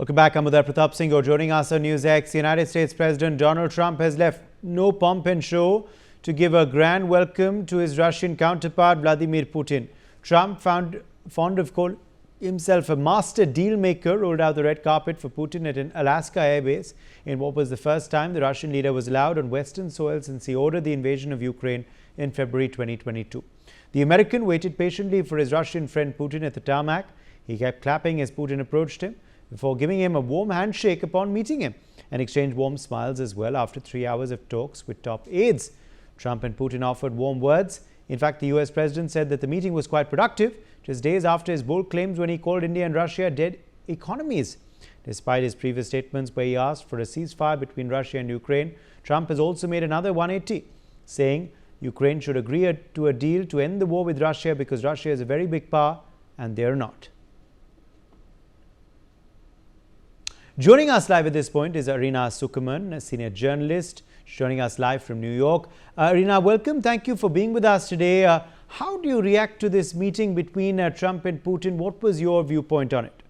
Welcome back. I'm Uday Pratap Singh. You're joining us on NewsX. United States President Donald Trump has left no pomp and show to give a grand welcome to his Russian counterpart Vladimir Putin. Trump, fond of calling himself a master deal maker, rolled out the red carpet for Putin at an Alaska airbase in what was the first time the Russian leader was allowed on Western soil since he ordered the invasion of Ukraine in February 2022. The American waited patiently for his Russian friend Putin at the tarmac. He kept clapping as Putin approached him before giving him a warm handshake upon meeting him, and exchanged warm smiles as well after 3 hours of talks with top aides. Trump and Putin offered warm words. In fact, the US president said that the meeting was quite productive, just days after his bold claims when he called India and Russia dead economies. Despite his previous statements where he asked for a ceasefire between Russia and Ukraine, Trump has also made another 180, saying Ukraine should agree to a deal to end the war with Russia because Russia is a very big power and they're not. Joining us live at this point is Arina Sukman, a senior journalist, joining us live from New York. Arina, welcome. Thank you for being with us today. How do you react to this meeting between Trump and Putin? What was your viewpoint on it?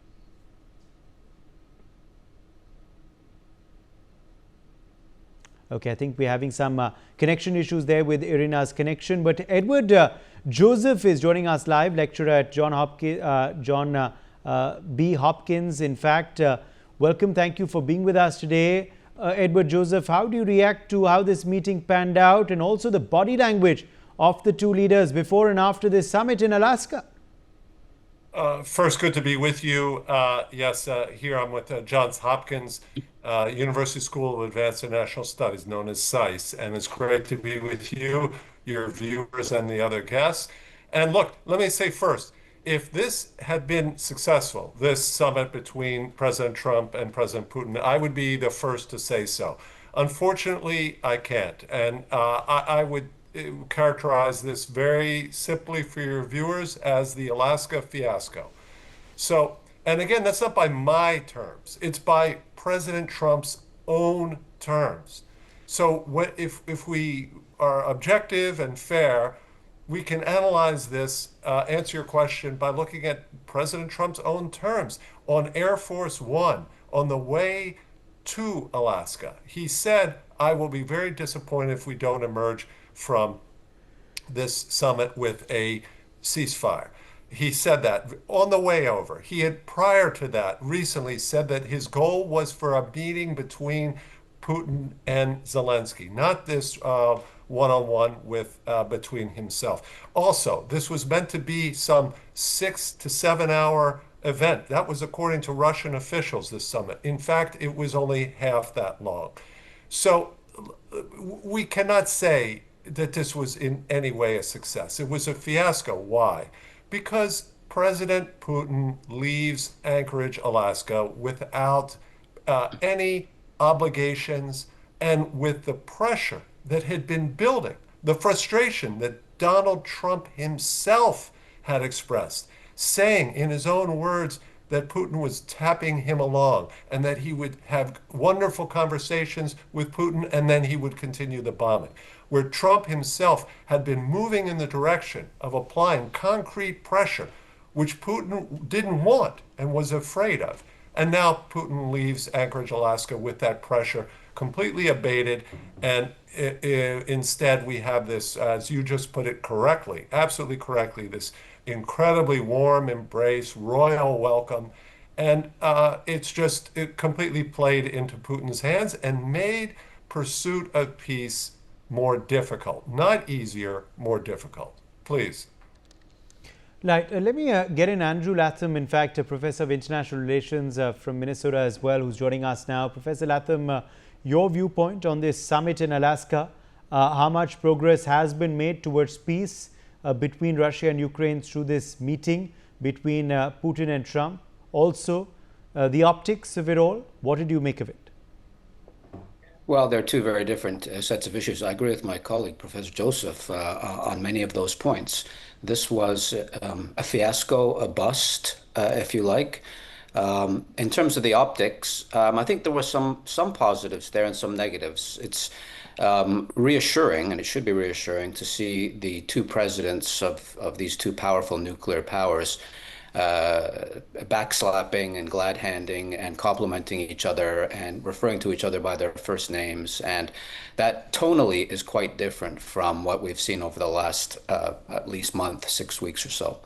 Okay, I think we're having some connection issues there with Irina's connection. But Edward Joseph is joining us live, lecturer at John B. Hopkins. In fact, welcome. Thank you for being with us today. Edward Joseph, how do you react to how this meeting panned out and also the body language of the two leaders before and after this summit in Alaska? First, good to be with you. Yes, here I'm with Johns Hopkins University School of Advanced International Studies, known as SAIS, and it's great to be with you, your viewers, and the other guests. And look, let me say first, if this had been successful, this summit between President Trump and President Putin, I would be the first to say so. Unfortunately, I can't. And I would characterize this very simply for your viewers as the Alaska fiasco. So, and again, that's not by my terms. It's by President Trump's own terms. So if we are objective and fair, we can analyze this, answer your question by looking at President Trump's own terms. On Air Force One, on the way to Alaska, he said, I will be very disappointed if we don't emerge from this summit with a ceasefire. He said that on the way over. He had, prior to that, recently said that his goal was for a meeting between Putin and Zelensky, not this one-on-one with between himself. Also, this was meant to be some 6 to 7 hour event. That was according to Russian officials, this summit. In fact, it was only half that long. So we cannot say that this was in any way a success. It was a fiasco. Why? Because President Putin leaves Anchorage, Alaska without any obligations and with the pressure that had been building, the frustration that Donald Trump himself had expressed, saying in his own words that Putin was tapping him along and that he would have wonderful conversations with Putin and then he would continue the bombing. Where Trump himself had been moving in the direction of applying concrete pressure, which Putin didn't want and was afraid of. And now Putin leaves Anchorage, Alaska with that pressure completely abated. And instead we have this, as you just put it correctly, absolutely correctly, this incredibly warm embrace, royal welcome. And it completely played into Putin's hands and made pursuit of peace more difficult, not easier, more difficult. Please. Right. Let me get in Andrew Latham, in fact, a professor of international relations from Minnesota as well, who's joining us now. Professor Latham, your viewpoint on this summit in Alaska, how much progress has been made towards peace between Russia and Ukraine through this meeting between Putin and Trump? Also, the optics of it all, what did you make of it? Well, there are two very different sets of issues. I agree with my colleague, Professor Joseph, on many of those points. This was a fiasco, a bust, if you like. In terms of the optics, I think there were some positives there and some negatives. It's reassuring, and it should be reassuring, to see the two presidents of these two powerful nuclear powers backslapping and glad-handing and complimenting each other and referring to each other by their first names. And that tonally is quite different from what we've seen over the last at least month, 6 weeks or so.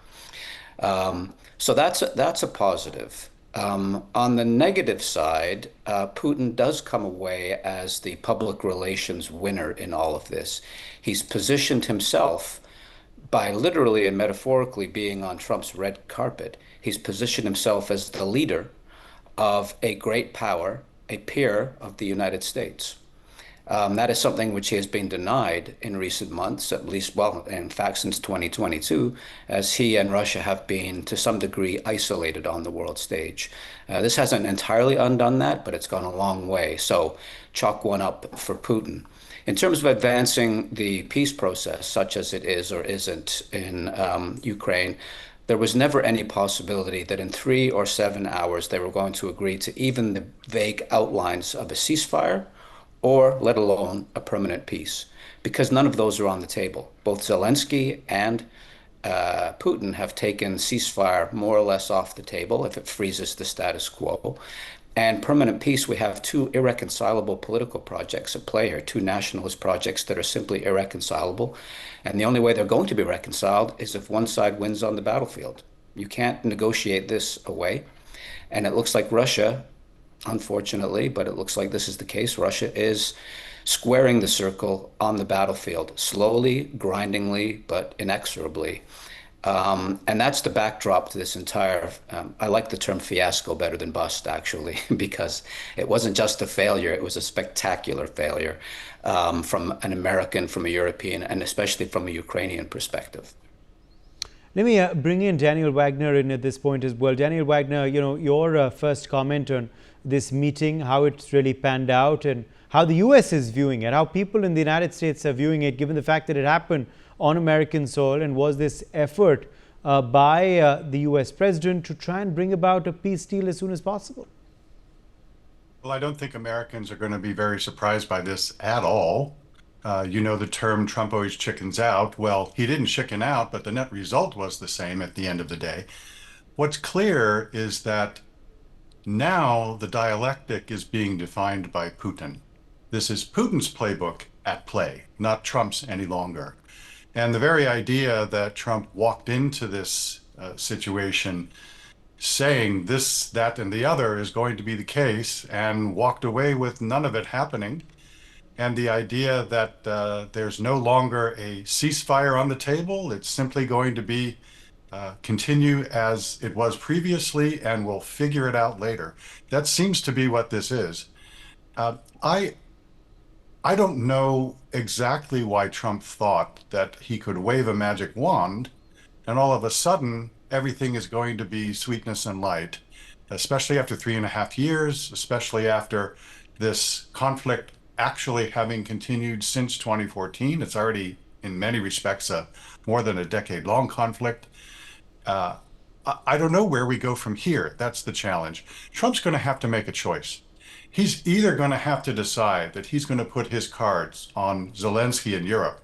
So that's a positive. On the negative side, Putin does come away as the public relations winner in all of this. He's positioned himself by literally and metaphorically being on Trump's red carpet. He's positioned himself as the leader of a great power, a peer of the United States. That is something which he has been denied in recent months, at least, well, in fact, since 2022, as he and Russia have been, to some degree, isolated on the world stage. This hasn't entirely undone that, but it's gone a long way. So chalk one up for Putin. In terms of advancing the peace process, such as it is or isn't in Ukraine, there was never any possibility that in 3 or 7 hours they were going to agree to even the vague outlines of a ceasefire, or let alone a permanent peace, because none of those are on the table. Both Zelensky and Putin have taken ceasefire more or less off the table if it freezes the status quo. And permanent peace, we have two irreconcilable political projects at play here, two nationalist projects that are simply irreconcilable. And the only way they're going to be reconciled is if one side wins on the battlefield. You can't negotiate this away. And it looks like Russia, unfortunately, but it looks like this is the case, Russia is squaring the circle on the battlefield, slowly, grindingly, but inexorably. And that's the backdrop to this entire, I like the term fiasco better than bust, actually, because it wasn't just a failure, it was a spectacular failure from an American, from a European, and especially from a Ukrainian perspective. Let me bring in Daniel Wagner in at this point as well. Daniel Wagner, your first comment on this meeting, how it's really panned out and how the U.S. is viewing it, how people in the United States are viewing it, given the fact that it happened on American soil, and was this effort by the U.S. president to try and bring about a peace deal as soon as possible? Well, I don't think Americans are going to be very surprised by this at all. You know the term Trump always chickens out. Well, he didn't chicken out, but the net result was the same at the end of the day. What's clear is that now the dialectic is being defined by Putin. This is Putin's playbook at play, not Trump's any longer. And the very idea that Trump walked into this situation saying this, that, and the other is going to be the case and walked away with none of it happening, and the idea that there's no longer a ceasefire on the table, it's simply going to be continue as it was previously and we'll figure it out later. That seems to be what this is. I don't know exactly why Trump thought that he could wave a magic wand and all of a sudden everything is going to be sweetness and light, especially after 3.5 years, especially after this conflict actually having continued since 2014. It's already, in many respects, a more than a decade-long conflict. I don't know where we go from here. That's the challenge. Trump's going to have to make a choice. He's either going to have to decide that he's going to put his cards on Zelensky and Europe,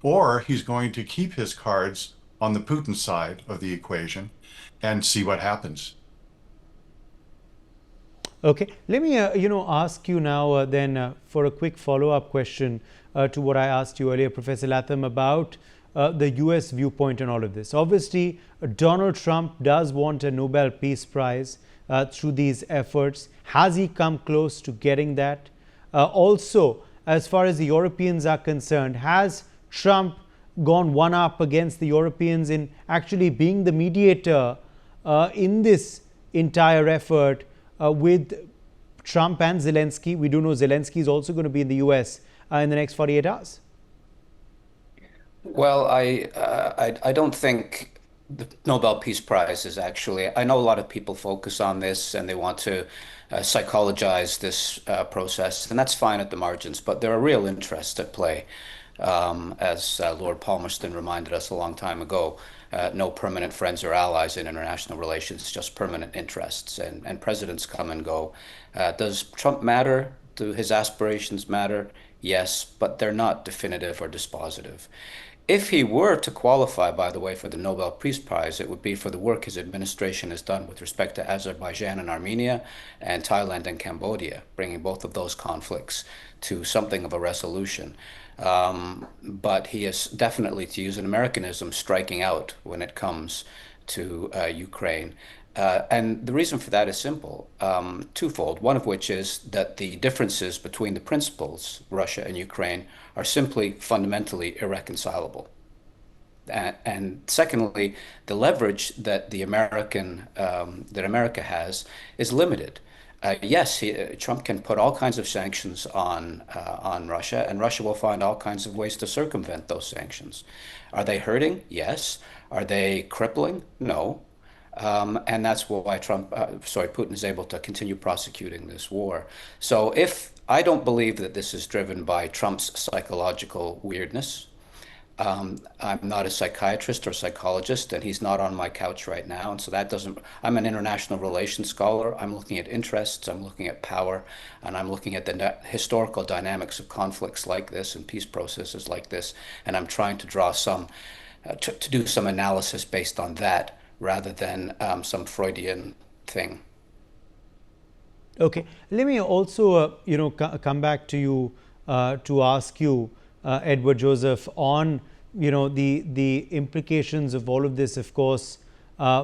or he's going to keep his cards on the Putin side of the equation and see what happens. Okay, let me ask you now then for a quick follow-up question to what I asked you earlier, Professor Latham, about the U.S. viewpoint in all of this. Obviously, Donald Trump does want a Nobel Peace Prize through these efforts. Has he come close to getting that? Also, as far as the Europeans are concerned, has Trump gone one up against the Europeans in actually being the mediator in this entire effort with Trump and Zelensky? We do know Zelensky is also going to be in the U.S. In the next 48 hours. Well, I don't think the Nobel Peace Prize is actually, I know a lot of people focus on this and they want to psychologize this process, and that's fine at the margins, but there are real interests at play. As Lord Palmerston reminded us a long time ago, no permanent friends or allies in international relations, just permanent interests, and presidents come and go. Does Trump matter? Do his aspirations matter? Yes, but they're not definitive or dispositive. If he were to qualify, by the way, for the Nobel Peace Prize, it would be for the work his administration has done with respect to Azerbaijan and Armenia and Thailand and Cambodia, bringing both of those conflicts to something of a resolution. But he is definitely, to use an Americanism, striking out when it comes to Ukraine. And the reason for that is simple, twofold. One of which is that the differences between the principles, Russia and Ukraine, are simply fundamentally irreconcilable. And secondly, the leverage that that America has is limited. Yes, Trump can put all kinds of sanctions on Russia, and Russia will find all kinds of ways to circumvent those sanctions. Are they hurting? Yes. Are they crippling? No. And that's why Putin is able to continue prosecuting this war. So I don't believe that this is driven by Trump's psychological weirdness. I'm not a psychiatrist or psychologist, and he's not on my couch right now. And so I'm an international relations scholar. I'm looking at interests, I'm looking at power, and I'm looking at the historical dynamics of conflicts like this and peace processes like this. And I'm trying to draw to do some analysis based on that, rather than some Freudian thing. Okay, let me also, come back to you to ask you, Edward Joseph, on the implications of all of this, of course,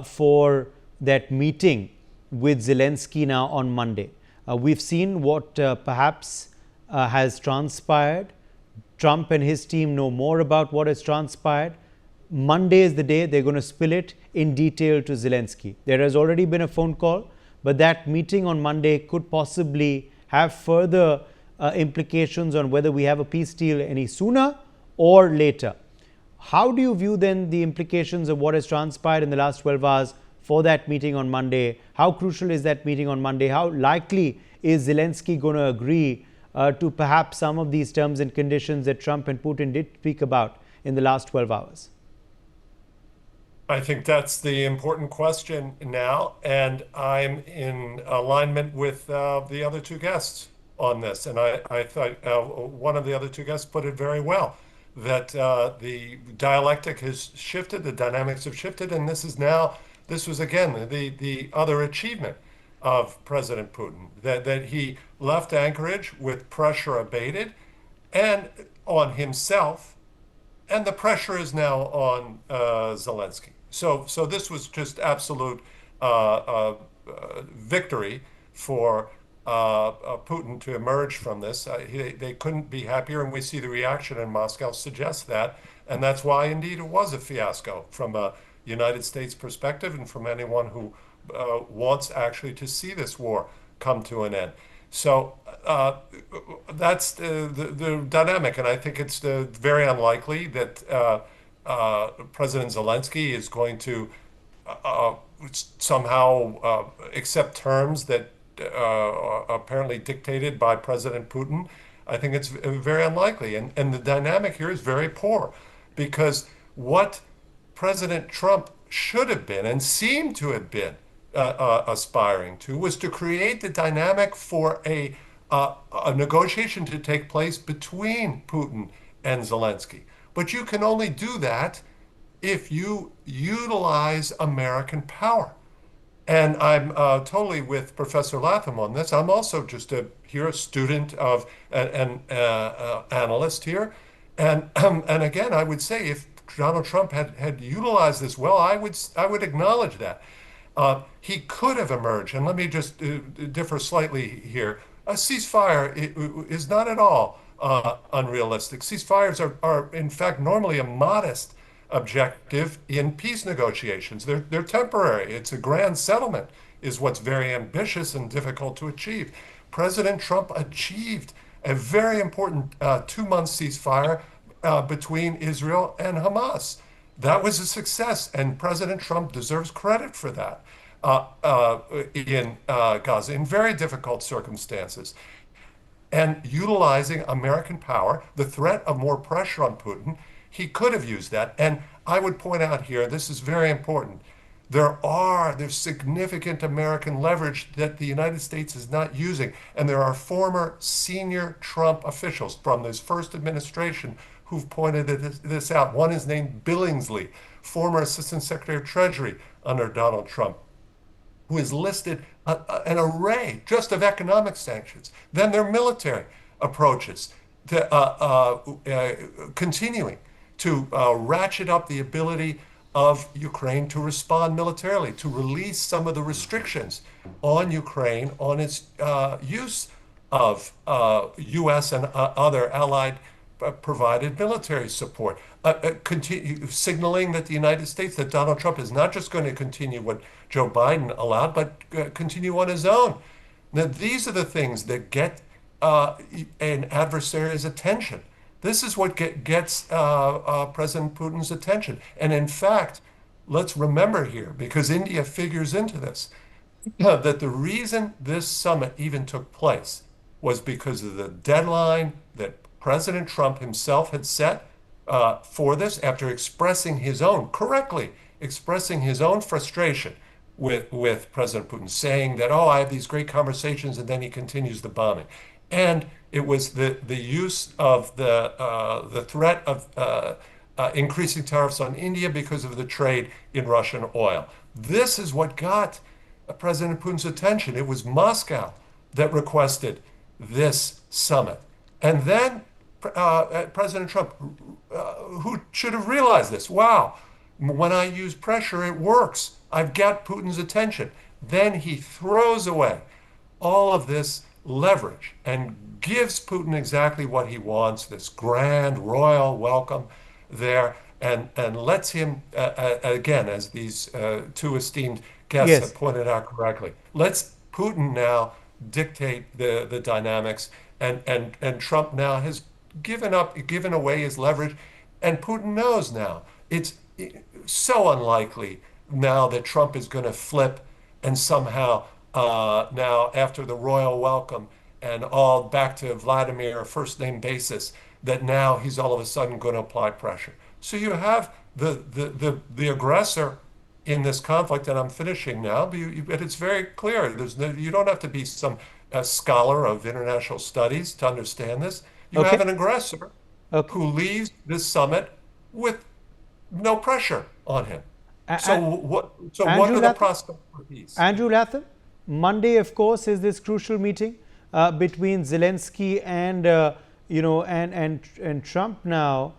for that meeting with Zelensky now on Monday. We've seen what perhaps has transpired. Trump and his team know more about what has transpired. Monday is the day they're going to spill it in detail to Zelensky. There has already been a phone call, but that meeting on Monday could possibly have further implications on whether we have a peace deal any sooner or later. How do you view then the implications of what has transpired in the last 12 hours for that meeting on Monday? How crucial is that meeting on Monday? How likely is Zelensky going to agree to perhaps some of these terms and conditions that Trump and Putin did speak about in the last 12 hours? I think that's the important question now, and I'm in alignment with the other two guests on this. And I thought one of the other two guests put it very well, that the dialectic has shifted, the dynamics have shifted, and this was again the other achievement of President Putin, that he left Anchorage with pressure abated and on himself, and the pressure is now on Zelensky. So this was just absolute victory for Putin to emerge from this. They couldn't be happier, and we see the reaction in Moscow suggests that. And that's why, indeed, it was a fiasco from a United States perspective and from anyone who wants actually to see this war come to an end. So that's the dynamic, and I think it's very unlikely that President Zelensky is going to somehow accept terms that apparently dictated by President Putin. I think it's very unlikely. And the dynamic here is very poor, because what President Trump should have been and seemed to have been aspiring to was to create the dynamic for a negotiation to take place between Putin and Zelensky. But you can only do that if you utilize American power. And I'm totally with Professor Latham on this. I'm also just a student of an analyst here. And again, I would say if Donald Trump had utilized this well, I would acknowledge that. He could have emerged, and let me just differ slightly here. A ceasefire is not at all unrealistic. Ceasefires are in fact normally a modest objective in peace negotiations. They're temporary. It's a grand settlement is what's very ambitious and difficult to achieve. President Trump achieved a very important 2-month ceasefire between Israel and Hamas. That was a success, and President Trump deserves credit for that in Gaza in very difficult circumstances. And utilizing American power, the threat of more pressure on Putin, he could have used that. And I would point out here, this is very important. There's significant American leverage that the United States is not using. And there are former senior Trump officials from his first administration who've pointed this out. One is named Billingsley, former Assistant Secretary of Treasury under Donald Trump, who has listed an array just of economic sanctions. Then their military approaches to continuing to ratchet up the ability of Ukraine to respond militarily, to release some of the restrictions on Ukraine on its use of U.S. and other allied provided military support, signaling that the United States, that Donald Trump is not just going to continue what Joe Biden allowed, but continue on his own. Now, these are the things that get an adversary's attention. This is what gets President Putin's attention. And in fact, let's remember here, because India figures into this, that the reason this summit even took place was because of the deadline that President Trump himself had set for this, after correctly expressing his own frustration with President Putin, saying that, oh, I have these great conversations, and then he continues the bombing. And it was the use of the threat of increasing tariffs on India because of the trade in Russian oil. This is what got President Putin's attention. It was Moscow that requested this summit. And then President Trump, who should have realized this, wow, when I use pressure, it works. I've got Putin's attention. Then he throws away all of this leverage and gives Putin exactly what he wants, this grand royal welcome there, and lets him, again, as these two esteemed guests have pointed out correctly, lets Putin now dictate the dynamics, and Trump now has given away his leverage, and Putin knows now. It's so unlikely now that Trump is going to flip and somehow now, after the royal welcome and all back to Vladimir, first name basis, that now he's all of a sudden going to apply pressure. So you have the aggressor in this conflict, and I'm finishing now, but it's very clear. You don't have to be some scholar of international studies to understand this. You have an aggressor who leaves this summit with no pressure on him. So what are the prospects for peace? Andrew Latham, Monday, of course, is this crucial meeting between Zelensky and and Trump. Now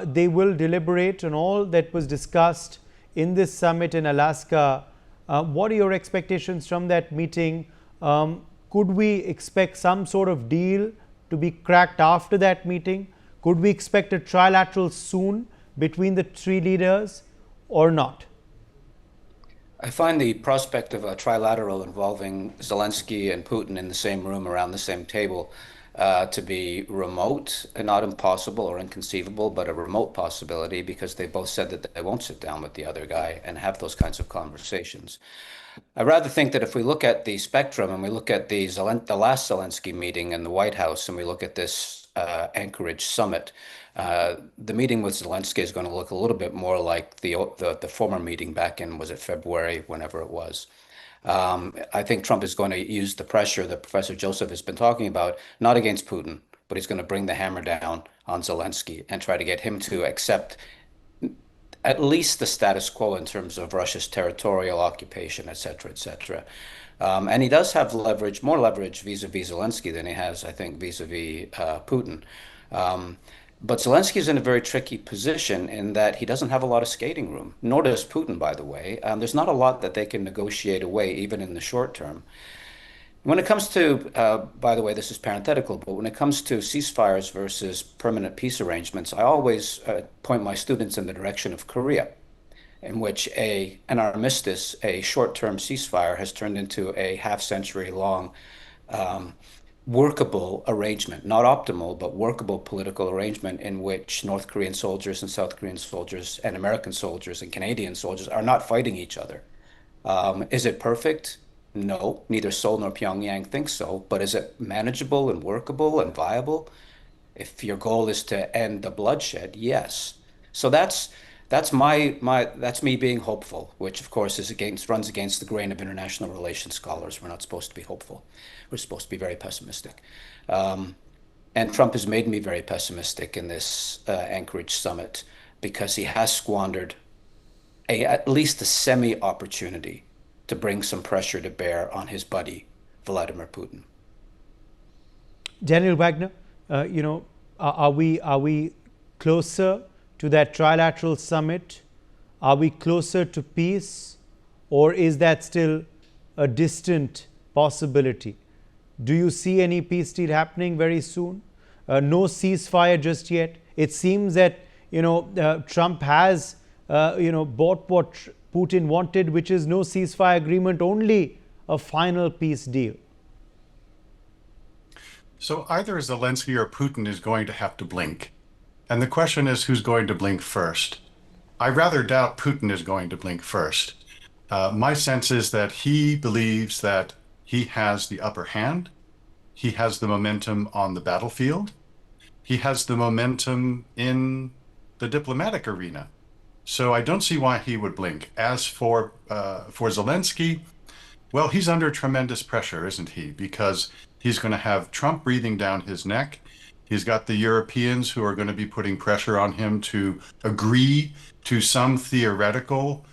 they will deliberate on all that was discussed in this summit in Alaska. What are your expectations from that meeting? Could we expect some sort of deal to be cracked after that meeting? Could we expect a trilateral soon between the three leaders or not? I find the prospect of a trilateral involving Zelensky and Putin in the same room around the same table to be remote, and not impossible or inconceivable, but a remote possibility, because they both said that they won't sit down with the other guy and have those kinds of conversations. I rather think that if we look at the spectrum and we look at the last Zelensky meeting in the White House, and we look at this Anchorage summit, the meeting with Zelensky is going to look a little bit more like the former meeting back in, was it February, whenever it was. I think Trump is going to use the pressure that Professor Joseph has been talking about, not against Putin, but he's going to bring the hammer down on Zelensky and try to get him to accept at least the status quo in terms of Russia's territorial occupation, et cetera, et cetera. And he does have leverage, more leverage vis-a-vis Zelensky than he has, I think, vis-a-vis Putin. But Zelensky is in a very tricky position in that he doesn't have a lot of skating room, nor does Putin, by the way. There's not a lot that they can negotiate away, even in the short term. When it comes to, by the way, this is parenthetical, but when it comes to ceasefires versus permanent peace arrangements, I always point my students in the direction of Korea, in which an armistice, a short-term ceasefire, has turned into a half-century-long workable arrangement, not optimal, but workable political arrangement, in which North Korean soldiers and South Korean soldiers and American soldiers and Canadian soldiers are not fighting each other. Is it perfect? No, neither Seoul nor Pyongyang thinks so, but is it manageable and workable and viable? If your goal is to end the bloodshed, yes. So that's me being hopeful, which of course runs against the grain of international relations scholars. We're not supposed to be hopeful. We're supposed to be very pessimistic. And Trump has made me very pessimistic in this Anchorage summit because he has squandered at least a semi-opportunity to bring some pressure to bear on his buddy, Vladimir Putin. Daniel Wagner, are we closer to that trilateral summit? Are we closer to peace, or is that still a distant possibility? Do you see any peace deal happening very soon? No ceasefire just yet. It seems that Trump has bought what Putin wanted, which is no ceasefire agreement, only a final peace deal. So either Zelensky or Putin is going to have to blink. And the question is, who's going to blink first? I rather doubt Putin is going to blink first. My sense is that he believes that he has the upper hand. He has the momentum on the battlefield. He has the momentum in the diplomatic arena. So I don't see why he would blink. As for Zelensky, well, he's under tremendous pressure, isn't he? Because he's going to have Trump breathing down his neck. He's got the Europeans who are going to be putting pressure on him to agree to some theoretical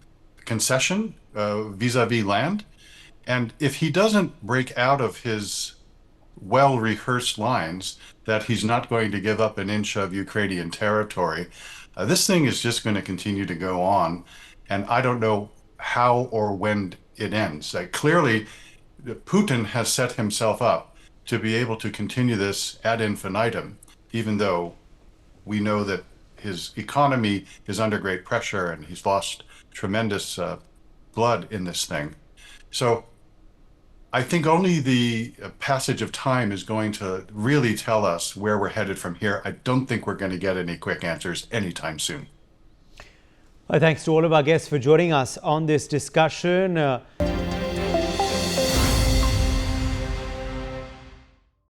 concession vis-a-vis land. And if he doesn't break out of his well-rehearsed lines that he's not going to give up an inch of Ukrainian territory, this thing is just going to continue to go on. And I don't know how or when it ends. Clearly, Putin has set himself up to be able to continue this ad infinitum, even though we know that his economy is under great pressure and he's lost tremendous blood in this thing. So I think only the passage of time is going to really tell us where we're headed from here. I don't think we're going to get any quick answers anytime soon. Thanks to all of our guests for joining us on this discussion.